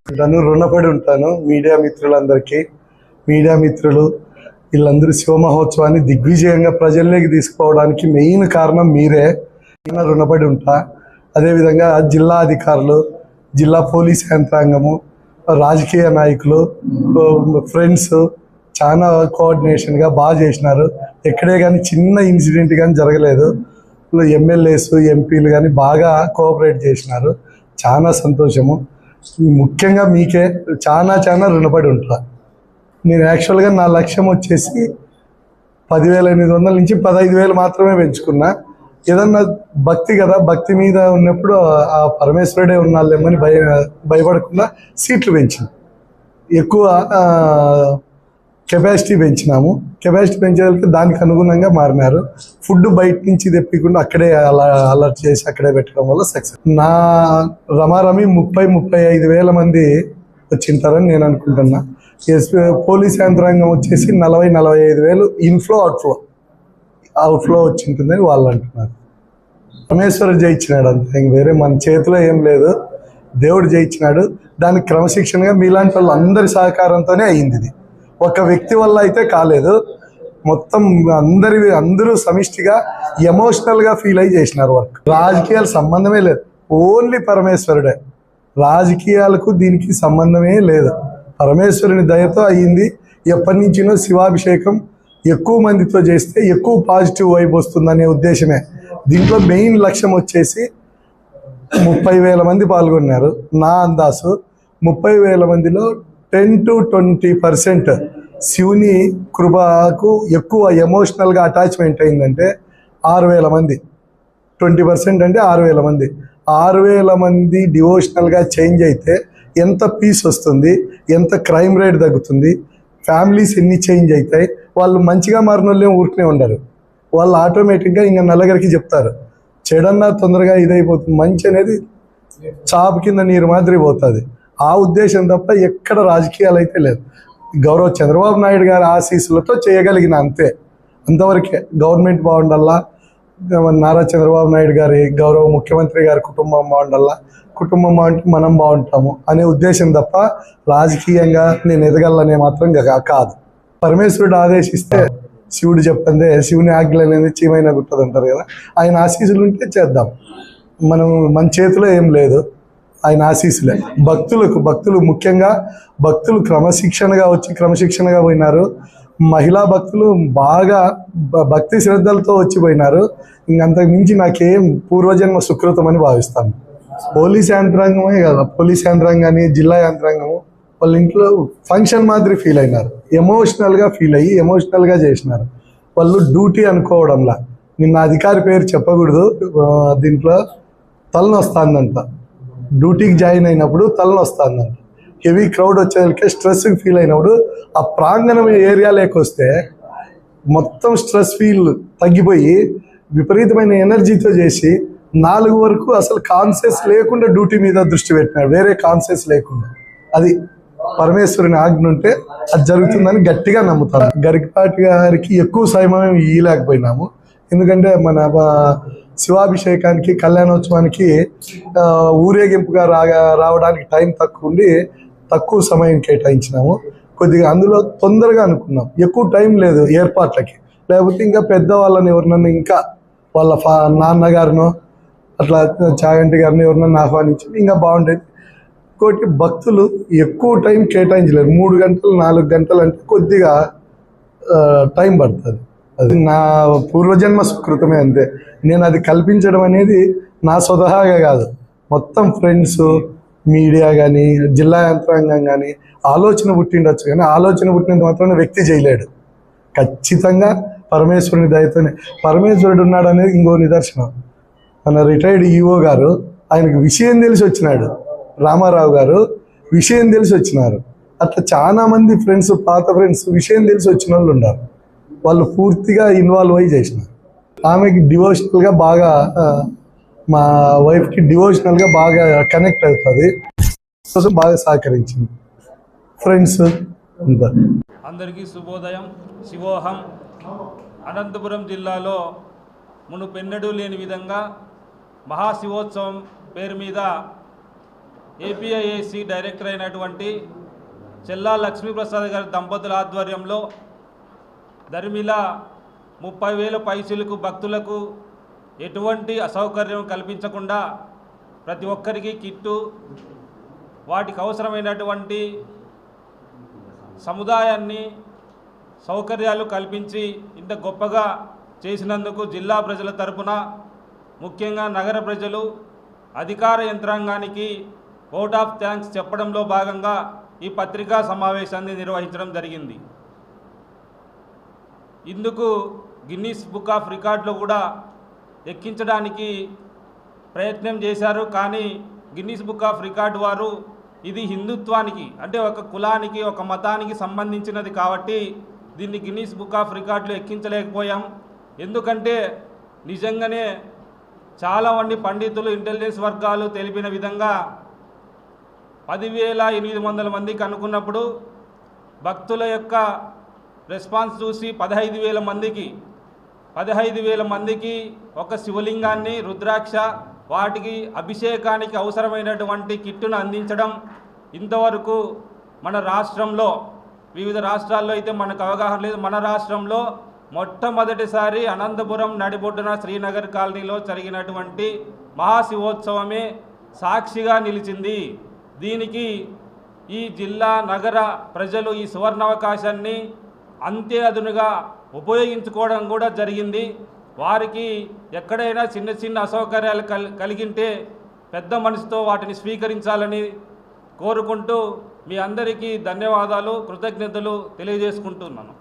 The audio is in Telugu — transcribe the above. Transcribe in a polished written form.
నన్ను రుణపడి ఉంటాను మీడియా మిత్రులందరికీ. మీడియా మిత్రులు వీళ్ళందరూ శివ మహోత్సవాన్ని దిగ్విజయంగా ప్రజల్లోకి తీసుకుపోవడానికి మెయిన్ కారణం మీరే. నేను రుణపడి ఉంటా. అదేవిధంగా జిల్లా అధికారులు, జిల్లా పోలీస్ యంత్రాంగము, రాజకీయ నాయకులు, ఫ్రెండ్స్ చాలా కోఆర్డినేషన్గా బాగా చేసినారు. ఎక్కడే కానీ చిన్న ఇన్సిడెంట్ కానీ జరగలేదు. ఎమ్మెల్యేస్, ఎంపీలు కానీ బాగా కోఆపరేట్ చేసినారు. చాలా సంతోషము. ముఖ్యంగా మీకే చాలా రుణపడి ఉంటా. నేను యాక్చువల్గా నా లక్ష్యం వచ్చేసి 10,800 నుంచి 15,000 మాత్రమే పెంచుకున్నా. ఏదన్నా భక్తి కదా, భక్తి మీద ఉన్నప్పుడు ఆ పరమేశ్వరుడే ఉన్నాళ్ళేమని భయపడకుండా సీట్లు పెంచింది. ఎక్కువ కెపాసిటీ పెంచినాము. కెపాసిటీ పెంచేదానికి దానికి అనుగుణంగా మారినారు. ఫుడ్ బయట నుంచి తెప్పకుండా అక్కడే అలర్ట్ చేసి అక్కడే పెట్టడం వల్ల సక్సెస్. నా రమారమి 30-35,000 మంది వచ్చింటారని నేను అనుకుంటున్నా. పోలీస్ యంత్రాంగం వచ్చేసి 40-45,000 ఇన్ఫ్లో అవుట్ఫ్లో వచ్చింటుందని వాళ్ళు అంటున్నారు. పరమేశ్వరుడు జయించినాడు అంతే, ఇంక వేరే మన చేతిలో ఏం లేదు. దేవుడు జయించినాడు. దానికి క్రమశిక్షణగా మీలాంటి వాళ్ళు అందరి సహకారంతోనే అయ్యింది. ఇది ఒక వ్యక్తి వల్ల అయితే కాలేదు. మొత్తం అందరూ సమిష్టిగా ఎమోషనల్గా ఫీల్ అయ్యి చేసినారు వర్క్. రాజకీయాలు సంబంధమే లేదు, ఓన్లీ పరమేశ్వరుడే. రాజకీయాలకు దీనికి సంబంధమే లేదు. పరమేశ్వరుని దయతో అయ్యింది. ఎప్పటి నుంచినో శివాభిషేకం ఎక్కువ మందితో చేస్తే ఎక్కువ పాజిటివ్ వైబ్ వస్తుందనే ఉద్దేశమే. దీంట్లో మెయిన్ లక్ష్యం వచ్చేసి 30,000 మంది పాల్గొన్నారు. నా అందాసు 30,000 మందిలో 10-20% శివుని కృపకు ఎక్కువ ఎమోషనల్గా అటాచ్మెంట్ అయిందంటే 6,000 మంది. 20% అంటే 6,000 మంది. 6,000 మంది డివోషనల్గా చేంజ్ అయితే ఎంత పీస్ వస్తుంది, ఎంత క్రైమ్ రేట్ తగ్గుతుంది, ఫ్యామిలీస్ ఎన్ని చేంజ్ అవుతాయి. వాళ్ళు మంచిగా మారిన వాళ్ళేం ఊరికనే ఉండరు. వాళ్ళు ఆటోమేటిక్గా ఇంకా నలుగురికి చెప్తారు. చెడన్నా తొందరగా ఇదైపోతుంది, మంచి అనేది చాపు కింద నీరు మాదిరి పోతుంది. ఆ ఉద్దేశం తప్ప ఎక్కడ రాజకీయాలు అయితే లేదు. గౌరవ చంద్రబాబు నాయుడు గారి ఆశీస్సులతో చేయగలిగిన అంతే, అంతవరకే. గవర్నమెంట్ బాగుండాలా, నారా చంద్రబాబు నాయుడు గారి గౌరవ ముఖ్యమంత్రి గారి కుటుంబం బాగుండాలా, కుటుంబం అంటే మనం బాగుంటాము అనే ఉద్దేశం తప్ప రాజకీయంగా నేను ఎదగలనే మాత్రం కాదు. పరమేశ్వరుడు ఆదేశిస్తే శివుడు చెప్పిందే, శివుని ఆజ్ఞలు అనేది చీమైనా గుట్టదు అంటారు కదా. ఆయన ఆశీస్సులు ఉంటే చేద్దాం. మన చేతిలో ఏం లేదు, ఆయన ఆశీస్సులే. భక్తులు ముఖ్యంగా భక్తులు క్రమశిక్షణగా పోయినారు. మహిళా భక్తులు బాగా భక్తి శ్రద్ధలతో వచ్చిపోయినారు. ఇంకంతకు మించి నాకేం పూర్వజన్మ సుకృతం అని భావిస్తాను. పోలీస్ యంత్రాంగమే కదా, పోలీస్ యంత్రాంగాన్ని, జిల్లా యంత్రాంగము వాళ్ళ ఇంట్లో ఫంక్షన్ మాదిరి ఫీల్ అయినారు. ఎమోషనల్గా చేసినారు. వాళ్ళు డ్యూటీ అనుకోవడంలా. నిన్న అధికారి పేరు చెప్పకూడదు, దీంట్లో తలనొస్తుందంట. డ్యూటీకి జాయిన్ అయినప్పుడు తలనొస్తుందంట. హెవీ క్రౌడ్ వచ్చేసరికి స్ట్రెస్ ఫీల్ అయినప్పుడు ఆ ప్రాంగణం ఏరియా లేకొస్తే మొత్తం స్ట్రెస్ ఫీల్ తగ్గిపోయి విపరీతమైన ఎనర్జీతో చేసి 4 వరకు అసలు కాన్షియస్ లేకుండా డ్యూటీ మీద దృష్టి పెట్టినాడు, వేరే కాన్షియస్ లేకుండా. అది పరమేశ్వరుని ఆజ్ఞ ఉంటే అది జరుగుతుందని గట్టిగా నమ్ముతాను. గరికపాటి గారికి ఎక్కువ సమయం ఇవ్వలేకపోయినాము. ఎందుకంటే మన శివాభిషేకానికి, కళ్యాణోత్సవానికి ఊరేగింపుగా రావడానికి టైం తక్కువ ఉండి తక్కువ సమయం కేటాయించినాము. కొద్దిగా అందులో తొందరగా అనుకున్నాం, ఎక్కువ టైం లేదు ఏర్పాట్లకి. లేకపోతే ఇంకా పెద్దవాళ్ళని ఎవరినన్నా, ఇంకా వాళ్ళ నాన్నగారినో అట్లా చాగంటి గారిని ఎవరినన్నా ఆహ్వానించి ఇంకా బాగుండేది. ఇంకోటి, భక్తులు ఎక్కువ టైం కేటాయించలేరు. 3 గంటలు 4 గంటలు అంటే కొద్దిగా టైం పడుతుంది. అది నా పూర్వజన్మ సుకృతమే అంతే. నేను అది కల్పించడం అనేది నా స్వతహాగా కాదు, మొత్తం ఫ్రెండ్స్, మీడియా కానీ, జిల్లా యంత్రాంగం కానీ ఆలోచన పుట్టిండొచ్చు. కానీ ఆలోచన పుట్టినంత మాత్రం వ్యక్తి చేయలేడు. ఖచ్చితంగా పరమేశ్వరుని దయతోనే. పరమేశ్వరుడు ఉన్నాడు అనేది ఇంకో నిదర్శనం. మన రిటైర్డ్ ఈఓ గారు, ఆయనకు విషయం తెలిసి వచ్చినాడు. రామారావు గారు విషయం తెలిసి వచ్చినారు. అట్లా చాలా మంది ఫ్రెండ్స్, పాత ఫ్రెండ్స్ విషయం తెలిసి వచ్చిన వాళ్ళు ఉన్నారు. వాళ్ళు పూర్తిగా ఇన్వాల్వ్ అయ్యి చేసినారు. ఆమెకి డివోషనల్గా బాగా, మా వైఫ్కి డివోషనల్గా బాగా కనెక్ట్ అవుతుంది, కోసం బాగా సహకరించింది. ఫ్రెండ్స్ అంతా. అందరికీ శుభోదయం. శివోహం. అనంతపురం జిల్లాలో మునుపెన్నడూ లేని విధంగా మహాశివోత్సవం పేరు మీద 3 రోజుల పాటు ఏపీఐఏసి డైరెక్టర్ అయినటువంటి చెల్లా లక్ష్మీప్రసాద్ గారి దంపతుల ఆధ్వర్యంలో దరిమిల 30,000 పైసలకు భక్తులకు ఎటువంటి అసౌకర్యం కల్పించకుండా ప్రతి ఒక్కరికి కిట్టు, వాటికి అవసరమైనటువంటి సముదాయాన్ని సౌకర్యాలు కల్పించి ఇంత గొప్పగా చేసినందుకు జిల్లా ప్రజల తరపున, ముఖ్యంగా నగర ప్రజలు, అధికార యంత్రాంగానికి ఓట్ ఆఫ్ థ్యాంక్స్ చెప్పడంలో భాగంగా ఈ పత్రికా సమావేశాన్ని నిర్వహించడం జరిగింది. ఇందుకు గిన్నీస్ బుక్ ఆఫ్ రికార్డులో కూడా ఎక్కించడానికి ప్రయత్నం చేశారు. కానీ గిన్నీస్ బుక్ ఆఫ్ రికార్డు వారు ఇది హిందుత్వానికి, అంటే ఒక కులానికి, ఒక మతానికి సంబంధించినది కాబట్టి దీన్ని గిన్నీస్ బుక్ ఆఫ్ రికార్డులో ఎక్కించలేకపోయాం. ఎందుకంటే నిజంగానే చాలామంది పండితులు, ఇంటెలిజెన్స్ వర్గాలు తెలిపిన విధంగా 10,800 మందికి అనుకున్నప్పుడు భక్తుల యొక్క రెస్పాన్స్ చూసి 15,000 మందికి ఒక శివలింగాన్ని, రుద్రాక్ష, వాటికి అభిషేకానికి అవసరమైనటువంటి కిట్టును అందించడం ఇంతవరకు మన రాష్ట్రంలో, వివిధ రాష్ట్రాల్లో అయితే మనకు అవగాహన లేదు, మన రాష్ట్రంలో మొట్టమొదటిసారి అనంతపురం నడిబొడ్డున శ్రీనగర్ కాలనీలో జరిగినటువంటి మహాశివోత్సవమే సాక్షిగా నిలిచింది. దీనికి ఈ జిల్లా నగర ప్రజలు ఈ సువర్ణావకాశాన్ని అంతే అదునుగా ఉపయోగించుకోవడం కూడా జరిగింది. వారికి ఎక్కడైనా చిన్న చిన్న అసౌకర్యాలు కలిగింటే పెద్ద మనసుతో వాటిని స్వీకరించాలని కోరుకుంటూ మీ అందరికీ ధన్యవాదాలు, కృతజ్ఞతలు తెలియజేసుకుంటున్నాను.